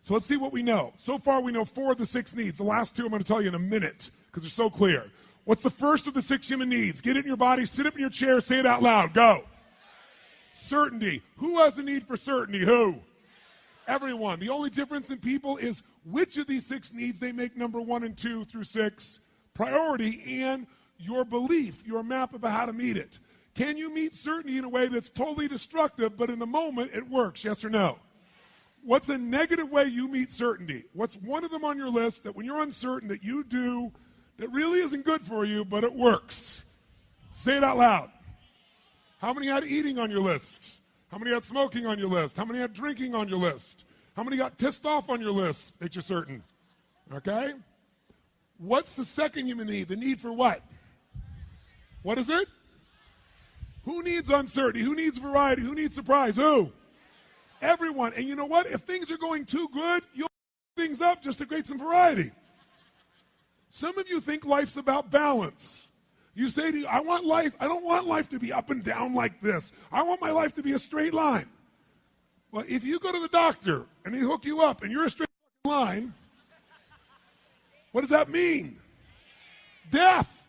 So let's see what we know. So far we know 4 of the 6 needs. The last 2 I'm going to tell you in a minute because they're so clear. What's the first of the 6 human needs? Get it in your body, sit up in your chair, say it out loud. Go. Certainty. Who has a need for certainty? Who? Everyone. The only difference in people is which of these 6 needs they make number 1 and 2 through 6 priority, and your belief, your map about how to meet it. Can you meet certainty in a way that's totally destructive, but in the moment it works? Yes or no? What's a negative way you meet certainty? What's one of them on your list that when you're uncertain that you do that really isn't good for you, but it works? Say it out loud. How many had eating on your list? How many had smoking on your list? How many had drinking on your list? How many got pissed off on your list that you're certain? Okay? What's the second human need? The need for what? What is it? Who needs uncertainty? Who needs variety? Who needs surprise? Who? Everyone. And you know what? If things are going too good, you'll things up just to create some variety. Some of you think life's about balance. You say to you, I don't want life to be up and down like this. I want my life to be a straight line. Well, if you go to the doctor and they hook you up and you're a straight line, what does that mean? Death.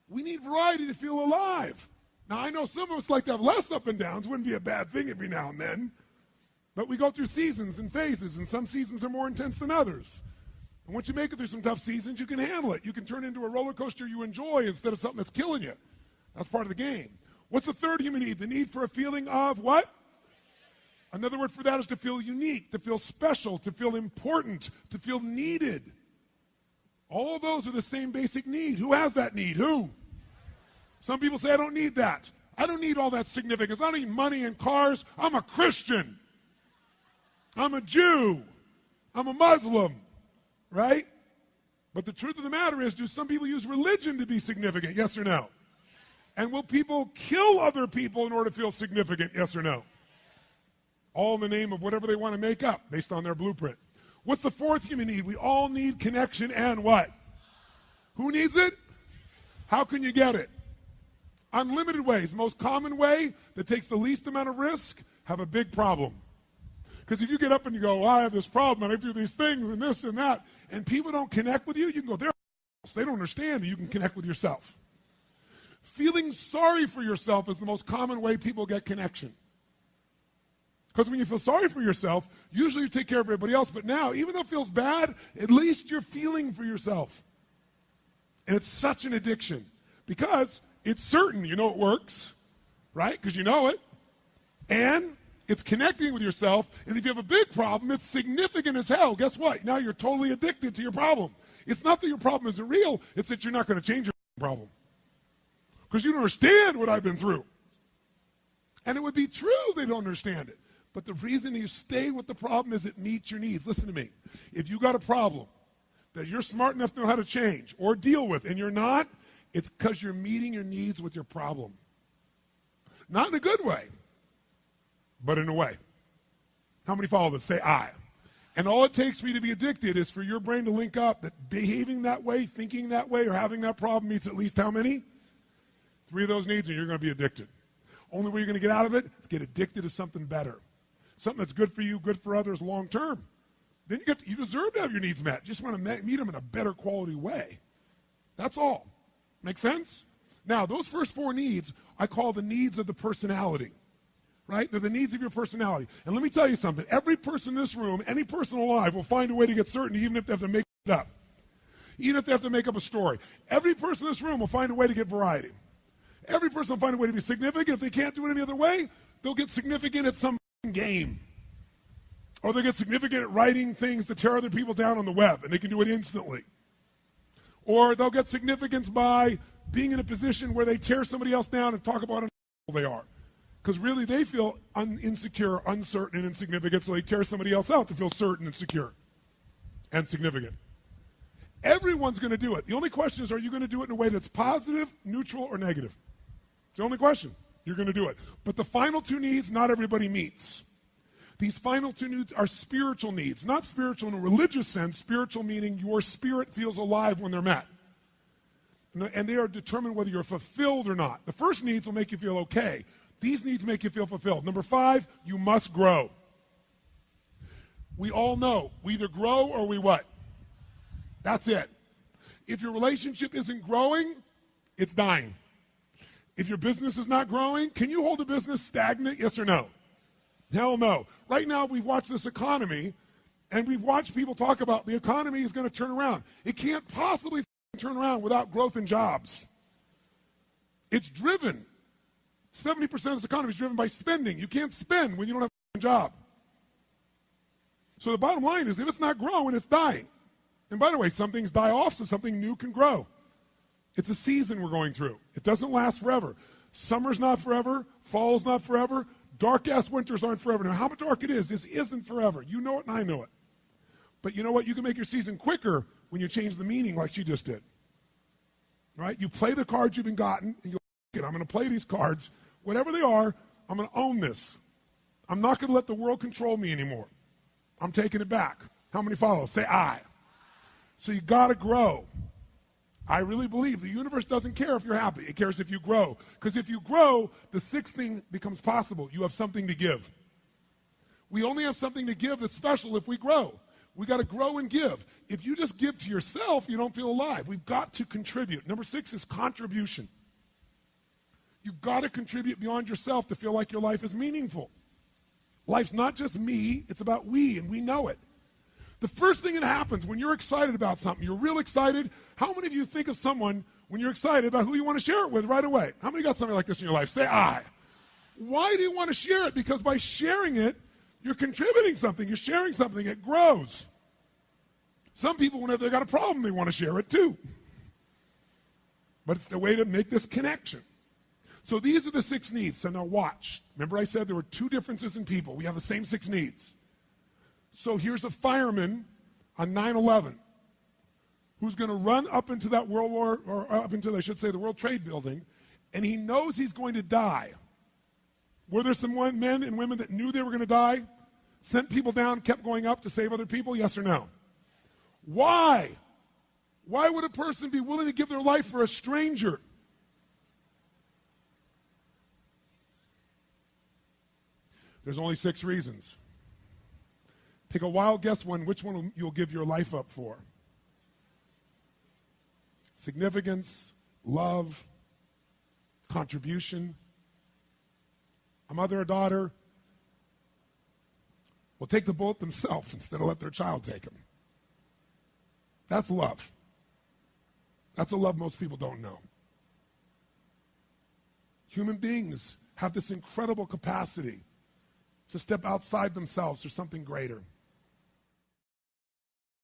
We need variety to feel alive. Now, I know some of us like to have less up and downs. Wouldn't be a bad thing every now and then. But we go through seasons and phases, and some seasons are more intense than others. And once you make it through some tough seasons, you can handle it. You can turn it into a roller coaster you enjoy instead of something that's killing you. That's part of the game. What's the third human need? The need for a feeling of what? Another word for that is to feel unique, to feel special, to feel important, to feel needed. All of those are the same basic need. Who has that need? Who? Some people say, I don't need that. I don't need all that significance. I don't need money and cars. I'm a Christian. I'm a Jew. I'm a Muslim. Right? But the truth of the matter is, do some people use religion to be significant? Yes or no? And will people kill other people in order to feel significant? Yes or no? All in the name of whatever they want to make up based on their blueprint. What's the fourth human need? We all need connection and what? Who needs it? How can you get it? Unlimited ways. Most common way that takes the least amount of risk, have a big problem. Because if you get up and you go, well, I have this problem and I do these things and this and that, and people don't connect with you, you can go, they don't understand, and you can connect with yourself. Feeling sorry for yourself is the most common way people get connection. Because when you feel sorry for yourself, usually you take care of everybody else, but now, even though it feels bad, at least you're feeling for yourself. And it's such an addiction. Because it's certain, you know it works, right? Because you know it. And it's connecting with yourself, and if you have a big problem, it's significant as hell. Guess what? Now you're totally addicted to your problem. It's not that your problem isn't real, it's that you're not going to change your problem. Because you don't understand what I've been through. And it would be true they don't understand it. But the reason you stay with the problem is it meets your needs. Listen to me. If you got a problem that you're smart enough to know how to change or deal with, and you're not, it's because you're meeting your needs with your problem. Not in a good way, but in a way. How many follow this? Say I. And all it takes for you to be addicted is for your brain to link up that behaving that way, thinking that way, or having that problem meets at least how many? 3 of those needs, and you're going to be addicted. Only way you're going to get out of it is get addicted to something better. Something that's good for you, good for others long term. Then you deserve to have your needs met. You just want to meet them in a better quality way. That's all. Make sense? Now, those first 4 needs, I call the needs of the personality. Right? They're the needs of your personality. And let me tell you something. Every person in this room, any person alive, will find a way to get certainty, even if they have to make it up. Even if they have to make up a story. Every person in this room will find a way to get variety. Every person will find a way to be significant. If they can't do it any other way, they'll get significant at some game. Or they'll get significant at writing things to tear other people down on the web, and they can do it instantly. Or they'll get significance by being in a position where they tear somebody else down and talk about how they are. Because really they feel insecure, uncertain, and insignificant, so they tear somebody else out to feel certain and secure and significant. Everyone's going to do it. The only question is, are you going to do it in a way that's positive, neutral, or negative? It's the only question. You're going to do it. But the final 2 needs, not everybody meets. These final 2 needs are spiritual needs. Not spiritual in a religious sense, spiritual meaning your spirit feels alive when they're met. And they are determined whether you're fulfilled or not. The first needs will make you feel okay. These needs make you feel fulfilled. Number 5, you must grow. We all know we either grow or we what? That's it. If your relationship isn't growing, it's dying. If your business is not growing, can you hold a business stagnant, yes or no? Hell no. Right now we've watched this economy, and we've watched people talk about the economy is going to turn around. It can't possibly turn around without growth in jobs. It's driven. 70% of this economy is driven by spending. You can't spend when you don't have a job. So the bottom line is, if it's not growing, it's dying. And by the way, some things die off so something new can grow. It's a season we're going through. It doesn't last forever. Summer's not forever. Fall's not forever. Dark-ass winters aren't forever. Now, how dark it is, this isn't forever. You know it and I know it. But you know what? You can make your season quicker when you change the meaning like she just did. Right? You play the cards you've been gotten, and you go, I'm going to play these cards. Whatever they are, I'm going to own this. I'm not going to let the world control me anymore. I'm taking it back. How many follow? Say I. So you got to grow. I really believe the universe doesn't care if you're happy. It cares if you grow. Because if you grow, the sixth thing becomes possible. You have something to give. We only have something to give that's special if we grow. We got to grow and give. If you just give to yourself, you don't feel alive. We've got to contribute. Number 6 is contribution. You've got to contribute beyond yourself to feel like your life is meaningful. Life's not just me, it's about we, and we know it. The first thing that happens when you're excited about something, you're real excited. How many of you think of someone when you're excited about who you want to share it with right away? How many got something like this in your life? Say I. Why do you want to share it? Because by sharing it, you're contributing something. You're sharing something. It grows. Some people, whenever they've got a problem, they want to share it too. But it's the way to make this connection. So these are the 6 needs. So now watch. Remember I said there were 2 differences in people. We have the same 6 needs. So here's a fireman on 9/11 who's going to run up into that World War, or up into, I should say, the World Trade Building, and he knows he's going to die. Were there some men and women that knew they were going to die, sent people down, kept going up to save other people? Yes or no? Why? Why would a person be willing to give their life for a stranger? There's only 6 reasons. Take a wild guess which one you'll give your life up for. Significance, love, contribution. A mother or daughter will take the bullet themselves instead of let their child take them. That's love. That's a love most people don't know. Human beings have this incredible capacity to step outside themselves for something greater.